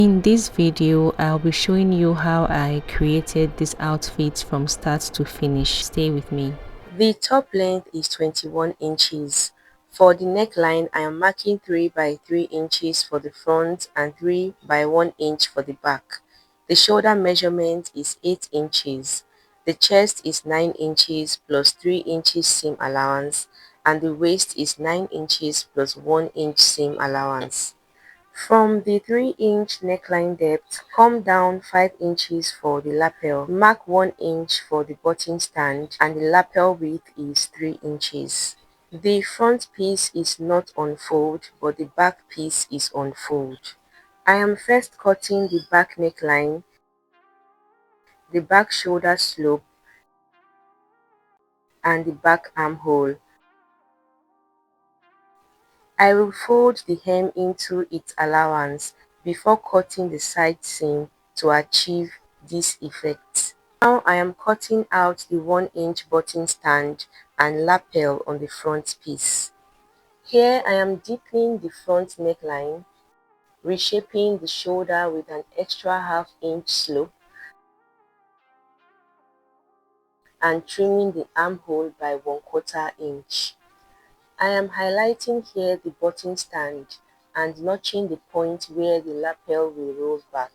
In this video, I'll be showing you how I created this outfit from start to finish. Stay with me. The top length is 21 inches. For the neckline, I am marking 3 by 3 inches for the front and 3 by 1 inch for the back. The shoulder measurement is 8 inches. The chest is 9 inches plus 3 inches seam allowance, and the waist is 9 inches plus 1 inch seam allowance. From the 3-inch neckline depth, come down 5 inches for the lapel, mark 1 inch for the button stand, and the lapel width is 3 inches. The front piece is not on fold, but the back piece is on fold. I am first cutting the back neckline, the back shoulder slope, and the back armhole. I will fold the hem into its allowance before cutting the side seam to achieve this effect. Now I am cutting out the 1-inch button stand and lapel on the front piece. Here I am deepening the front neckline, reshaping the shoulder with an extra ½ inch slope, and trimming the armhole by 1/4 inch. I am highlighting here the button stand and notching the point where the lapel will roll back.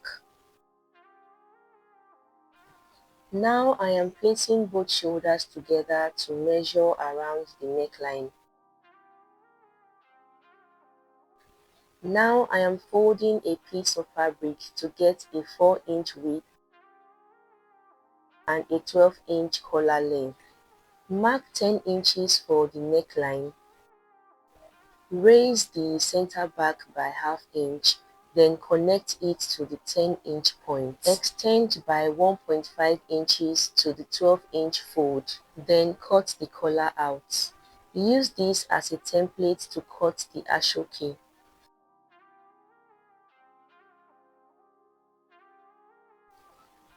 Now I am placing both shoulders together to measure around the neckline. Now I am folding a piece of fabric to get a 4-inch width and a 12-inch collar length. Mark 10 inches for the neckline. Raise the center back by ½ inch, then connect it to the 10-inch point. Extend by 1.5 inches to the 12-inch fold, then cut the collar out. Use this as a template to cut the Aso-Oke.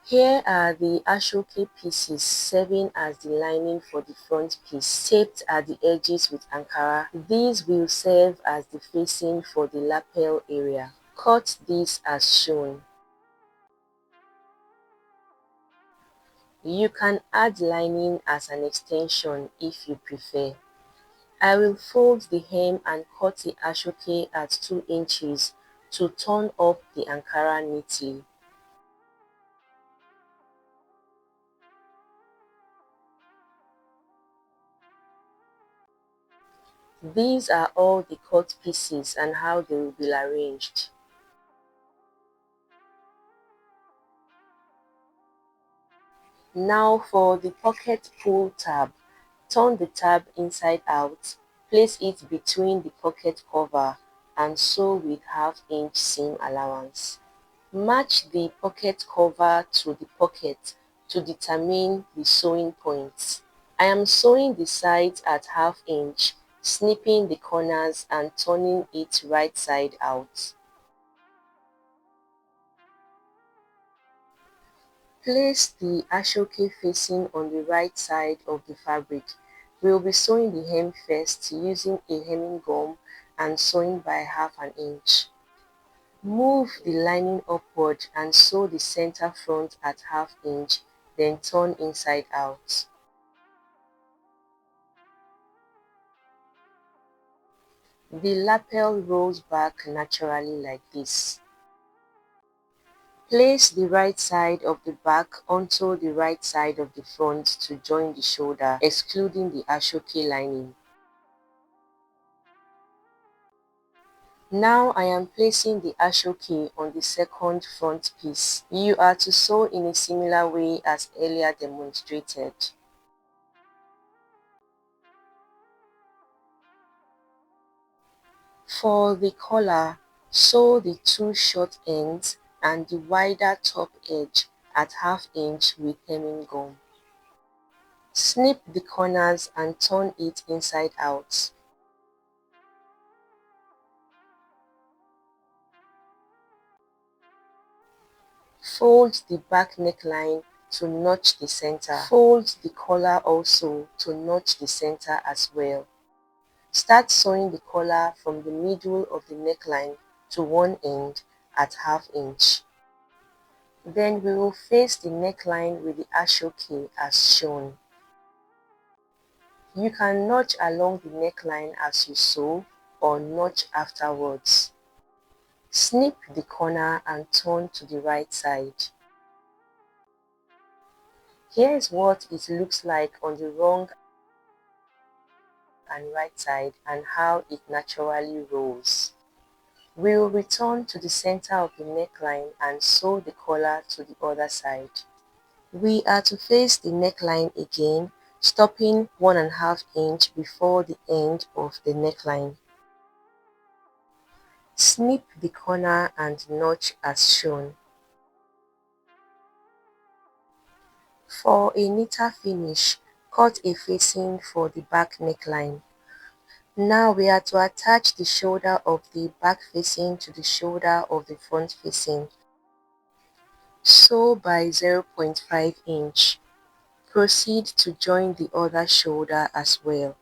Here are the Aso-Oke pieces serving as the lining for the front piece, taped at the edges with Ankara. These will serve as the facing for the lapel area. Cut this as shown. You can add lining as an extension if you prefer. I will fold the hem and cut the Aso-Oke at 2 inches to turn up the Ankara neatly. These are all the cut pieces and how they will be arranged. Now for the pocket pull tab. Turn the tab inside out, place it between the pocket cover and sew with ½ inch seam allowance. Match the pocket cover to the pocket to determine the sewing points. I am sewing the sides at ½ inch, snipping the corners and turning it right side out. Place the Aso-Oke facing on the right side of the fabric. We will be sewing the hem first using a hemming gum and sewing by ½ inch. Move the lining upward and sew the center front at ½ inch, then turn inside out. The lapel rolls back naturally like this. Place the right side of the back onto the right side of the front to join the shoulder, excluding the Aso-Oke lining. Now I am placing the Aso-Oke on the second front piece. You are to sew in a similar way as earlier demonstrated. For the collar, sew the 2 short ends and the wider top edge at ½ inch with hemming gum. Snip the corners and turn it inside out. Fold the back neckline to notch the center. Fold the collar also to notch the center as well. Start sewing the collar from the middle of the neckline to one end at ½ inch. Then we will face the neckline with the Aso-Oke as shown. You can notch along the neckline as you sew or notch afterwards. Snip the corner and turn to the right side. Here is what it looks like on the wrong and right side and how it naturally rolls. We will return to the center of the neckline and sew the collar to the other side. We are to face the neckline again, stopping 1½ inch before the end of the neckline. Snip the corner and notch as shown. For a neater finish, cut a facing for the back neckline. Now we are to attach the shoulder of the back facing to the shoulder of the front facing. Sew by 0.5 inch. Proceed to join the other shoulder as well.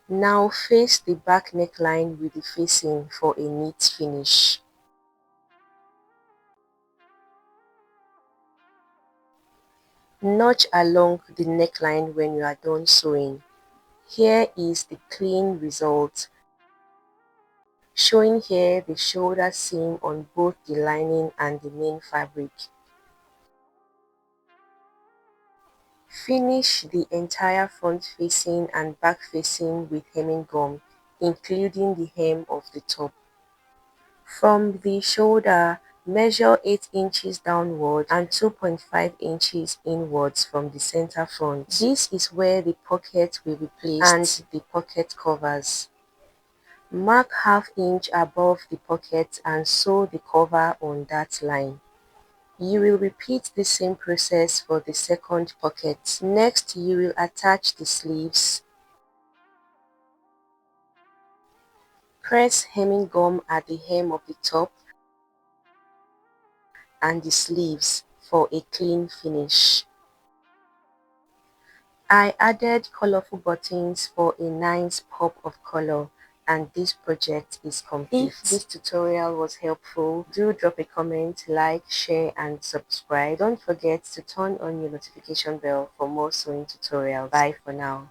Now face the back neckline with the facing for a neat finish. Notch along the neckline when you are done sewing. Here is the clean result, showing here the shoulder seam on both the lining and the main fabric. Finish the entire front facing and back facing with hemming gum, including the hem of the top. From the shoulder, measure 8 inches downward and 2.5 inches inwards from the center front. This is where the pocket will be placed and the pocket covers. Mark ½ inch above the pocket and sew the cover on that line. You will repeat the same process for the second pocket. Next, you will attach the sleeves. Press hemming gum at the hem of the top and the sleeves for a clean finish. I added colorful buttons for a nice pop of color, and this project is complete. If this tutorial was helpful, do drop a comment, like, share and subscribe. Don't forget to turn on your notification bell for more sewing tutorials. Bye for now.